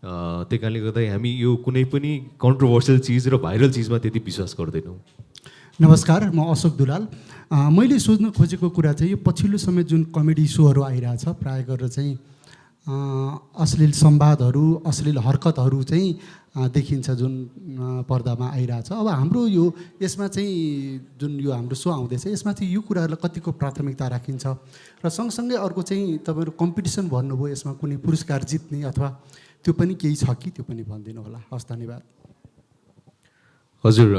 त्यही कारणले गर्दा हामी यो कुनै पनि कन्ट्रोभर्सियल चिज र भाइरल चिजमा त्यति विश्वास गर्दैनौँ। नमस्कार, म अशोक दुलाल। मैले सोध्न खोजेको कुरा चाहिँ यो पछिल्लो समय जुन कमेडी सोहरू आइरहेछ प्रायः गरेर चाहिँ अश्लील संवादहरू, अश्लील हरकतहरू चाहिँ देखिन्छ जुन पर्दामा आइरहेछ। अब हाम्रो यो यसमा चाहिँ जुन यो हाम्रो सो आउँदैछ यसमा चाहिँ यो कुराहरूलाई कतिको प्राथमिकता राखिन्छ र सँगसँगै अर्को चाहिँ तपाईँहरू कम्पिटिसन भन्नुभयो, यसमा कुनै पुरस्कार जित्ने अथवा त्यो पनि केही छ कि त्यो पनि भनिदिनु होला। हस्, धन्यवाद। हजुर,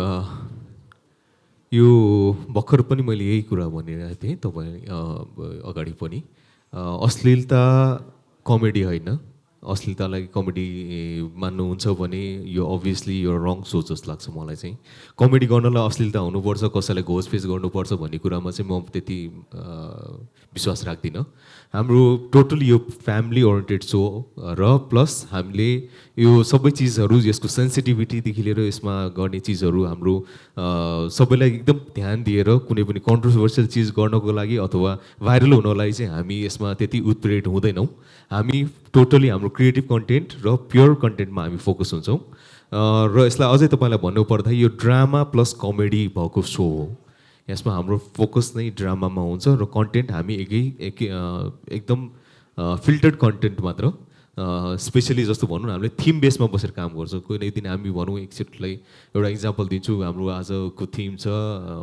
यो भर्खर पनि मैले यही कुरा भनिरहेको थिएँ तपाईँ अगाडि पनि। अश्लीलता कमेडी होइन, अश्लीलतालाई कमेडी मान्नुहुन्छ भने यो अभियसली यो रङ सोच जस्तो लाग्छ मलाई चाहिँ। कमेडी गर्नलाई अश्लीलता हुनुपर्छ, कसैलाई घोषपेस गर्नुपर्छ भन्ने कुरामा चाहिँ म त्यति विश्वास राख्दिनँ। हाम्रो टोटली यो फ्यामिली ओरिएन्टेड सो र प्लस हामीले यो सबै चिजहरू यसको सेन्सिटिभिटीदेखि लिएर यसमा गर्ने चिजहरू हाम्रो सबैलाई एकदम ध्यान दिएर कुनै पनि कन्ट्रोभर्सियल चिज गर्नको लागि अथवा भाइरल हुनको लागि चाहिँ हामी यसमा त्यति उत्प्रेरित हुँदैनौँ। हामी टोटली हाम्रो क्रिएटिभ कन्टेन्ट र प्योर कन्टेन्टमा हामी फोकस हुन्छौँ र यसलाई अझै तपाईँलाई भन्नुपर्दा यो ड्रामा प्लस कमेडी भएको सो हो। यसमा हाम्रो फोकस नै ड्रामामा हुन्छ र कन्टेन्ट हामी एकदम फिल्टर्ड कन्टेन्ट मात्र, स्पेसली जस्तो भनौँ न हामीले थिम बेसमा बसेर काम गर्छौँ। कुनै दिन हामी भनौँ एकचोटिलाई एउटा इक्जाम्पल दिन्छु, हाम्रो आजको थिम छ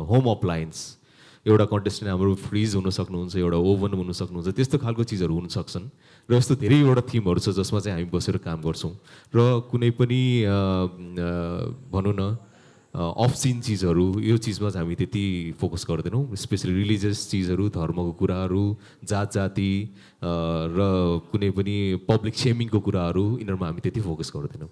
होम अप्लायन्स। एउटा कन्टेस्टेन्ट हाम्रो फ्रिज हुन सक्नुहुन्छ, एउटा ओभन हुन सक्नुहुन्छ, त्यस्तो खालको चिजहरू हुन सक्छन् र यस्तो धेरैवटा थिमहरू छ जसमा चाहिँ हामी बसेर काम गर्छौँ र कुनै पनि भनौँ न अफ सिन चिजहरू यो चिजमा चाहिँ हामी त्यति फोकस गर्दैनौँ। स्पेसली रिलिजियस चिजहरू, धर्मको कुराहरू, जात जाति र कुनै पनि पब्लिक सेमिङको कुराहरू यिनीहरूमा हामी त्यति फोकस गर्दैनौँ।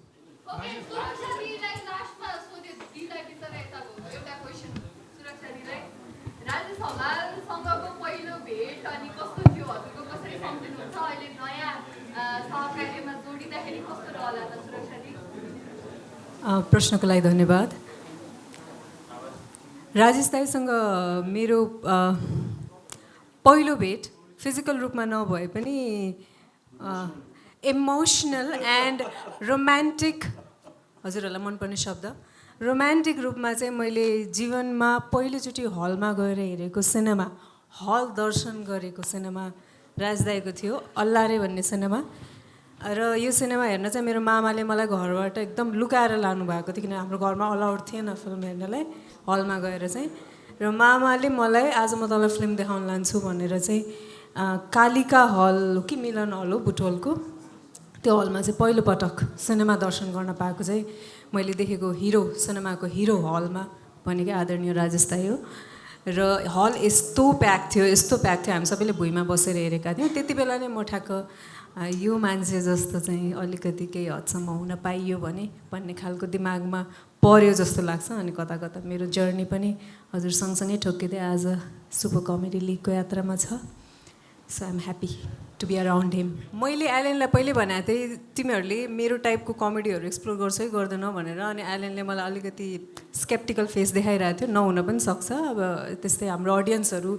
प्रश्नको लागि धन्यवाद। राजेश दाईसँग मेरो पहिलो भेट फिजिकल रूपमा नभए पनि इमोसनल एन्ड रोमान्टिक, हजुरहरूलाई मनपर्ने शब्द, रोमान्टिक रूपमा चाहिँ मैले जीवनमा पहिलोचोटि हलमा गएर हेरेको सिनेमा, हल दर्शन गरेको सिनेमा राज दाईको थियो, अल्लारे भन्ने सिनेमा। र यो सिनेमा हेर्न चाहिँ मेरो मामाले मलाई घरबाट एकदम लुकाएर लानुभएको थियो, किन हाम्रो घरमा अलाउड थिएन फिल्म हेर्नलाई हलमा गएर चाहिँ। र मामाले मलाई आज म तँलाई फिल्म देखाउन लान्छु भनेर चाहिँ कालिका हल हो कि मिलन हल हो बुटवलको, त्यो हलमा चाहिँ पहिलोपटक सिनेमा दर्शन गर्न पाएको चाहिँ मैले देखेको हिरो सिनेमाको हिरो हलमा भनेकै आदरणीय राजेश दाई हो। र हल यस्तो प्याक थियो, हामी सबैले भुइँमा बसेर हेरेका थियौँ। त्यति बेला नै म ठ्याक्क यो मान्छे जस्तो चाहिँ अलिकति केही हदसम्म हुन पाइयो भने भन्ने खालको दिमागमा पर्यो जस्तो लाग्छ। अनि कता कता मेरो जर्नी पनि हजुर सँगसँगै ठोक्किँदै आज सुपर कमेडी लिगको यात्रामा छ। So I am happy to be around him. मैले एलेनलाई पहिले भनेको थिएँ तिमीहरूले मेरो टाइपको कमेडीहरू एक्सप्लोर गर्छौ कि गर्दैनौ भनेर, अनि एलेनले मलाई अलिकति स्केप्टिकल फेस देखाइरहेको थियो। नहुन पनि सक्छ, अब त्यस्तै हाम्रो अडियन्सहरू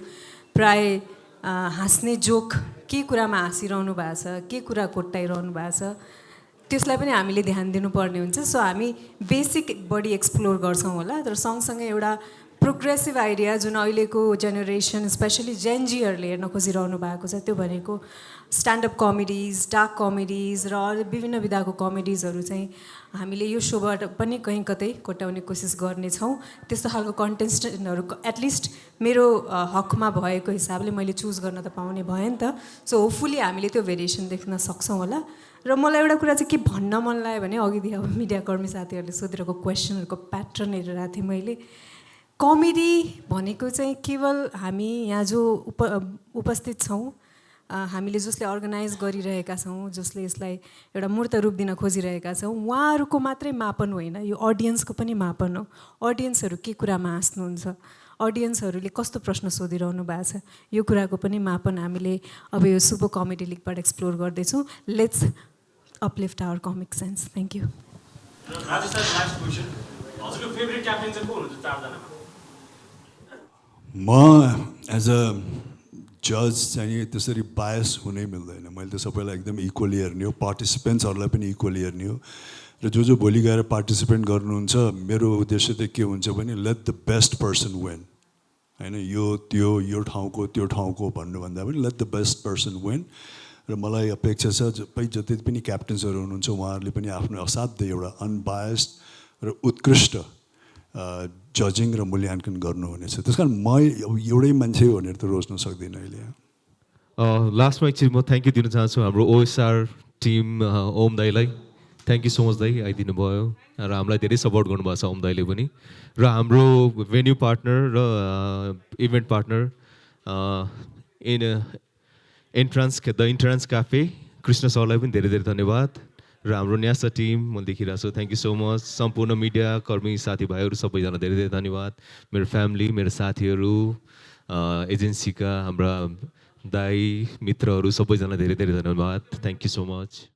प्राय हाँस्ने जोक के कुरामा हाँसिरहनु भएको छ, के कुरा कोट्टाइरहनु भएको छ, त्यसलाई पनि हामीले ध्यान दिनुपर्ने हुन्छ। सो हामी बेसिक बढी एक्सप्लोर गर्छौँ होला, तर सँगसँगै एउटा प्रोग्रेसिभ आइडिया जुन अहिलेको जेनेरेसन स्पेसली जेनजीहरूले हेर्न खोजिरहनु भएको छ, त्यो भनेको स्ट्यान्डअप कमेडिज, डार्क कमेडिज र अरू विभिन्न विधाको कमेडिजहरू चाहिँ हामीले यो सोबाट पनि कहीँ कतै कोट्याउने कोसिस गर्नेछौँ। त्यस्तो खालको कन्टेस्टेन्टहरू एटलिस्ट मेरो हकमा भएको हिसाबले मैले चुज गर्न त पाउने भएँ नि त। सो होपफुली हामीले त्यो भेरिएसन देख्न सक्छौँ होला। र मलाई एउटा कुरा चाहिँ के भन्न मन लाग्यो भने अघिदेखि अब मिडियाकर्मी साथीहरूले सोधिरहेको क्वेसनहरूको प्याटर्न हेरिरहेको थिएँ मैले। कमेडी भनेको चाहिँ केवल हामी यहाँ जो उपस्थित छौँ, हामीले जसले अर्गनाइज गरिरहेका छौँ, जसले यसलाई एउटा मूर्त रूप दिन खोजिरहेका छौँ, उहाँहरूको मात्रै मापन होइन, यो अडियन्सको पनि मापन हो। अडियन्सहरू के कुरामा हाँस्नुहुन्छ, अडियन्सहरूले कस्तो प्रश्न सोधिरहनु भएको छ, यो कुराको पनि मापन हामीले अब यो सुपर कमेडी लिगबाट एक्सप्लोर गर्दैछौँ। Let's uplift our comic sense. Thank you. म एज अ जज चाहिँ त्यसरी बायस हुनै मिल्दैन। मैले त सबैलाई एकदम इक्वली हेर्ने हो, पार्टिसिपेन्ट्सहरूलाई पनि इक्वली हेर्ने हो। र जो भोलि गएर पार्टिसिपेन्ट गर्नुहुन्छ, मेरो उद्देश्य त के हुन्छ भने let the best person win, होइन यो ठाउँको त्यो ठाउँको भन्नुभन्दा पनि let the best person win. र मलाई अपेक्षा छ जति पनि क्याप्टन्सहरू हुनुहुन्छ उहाँहरूले पनि आफ्नो असाध्यै एउटा अनबायस्ड र उत्कृष्ट जजिङ र मूल्याङ्कन गर्नुहुनेछ। त्यस कारण म एउटै मान्छे हो भनेर त रोज्न सक्दिनँ अहिले। लास्टमा एकछिन म थ्याङ्क यू दिन चाहन्छु हाम्रो OSR टिम ओम दाईलाई। थ्याङ्क यू सो मच दाई, आइदिनु भयो र हामीलाई धेरै सपोर्ट गर्नुभएको छ ओम दाईले पनि। र हाम्रो भेन्यू पार्टनर र event partner the entrance cafe Krishna सरलाई पनि धेरै धेरै धन्यवाद। र हाम्रो न्यासा टिम म देखिरहेको छु, थ्याङ्क यू सो मच। सम्पूर्ण मिडिया कर्मी साथीभाइहरू सबैजना धेरै धेरै धन्यवाद। मेरो फ्यामिली, मेरो साथीहरू, एजेन्सीका हाम्रा दाई मित्रहरू सबैजना धेरै धेरै धन्यवाद। Thank you so much.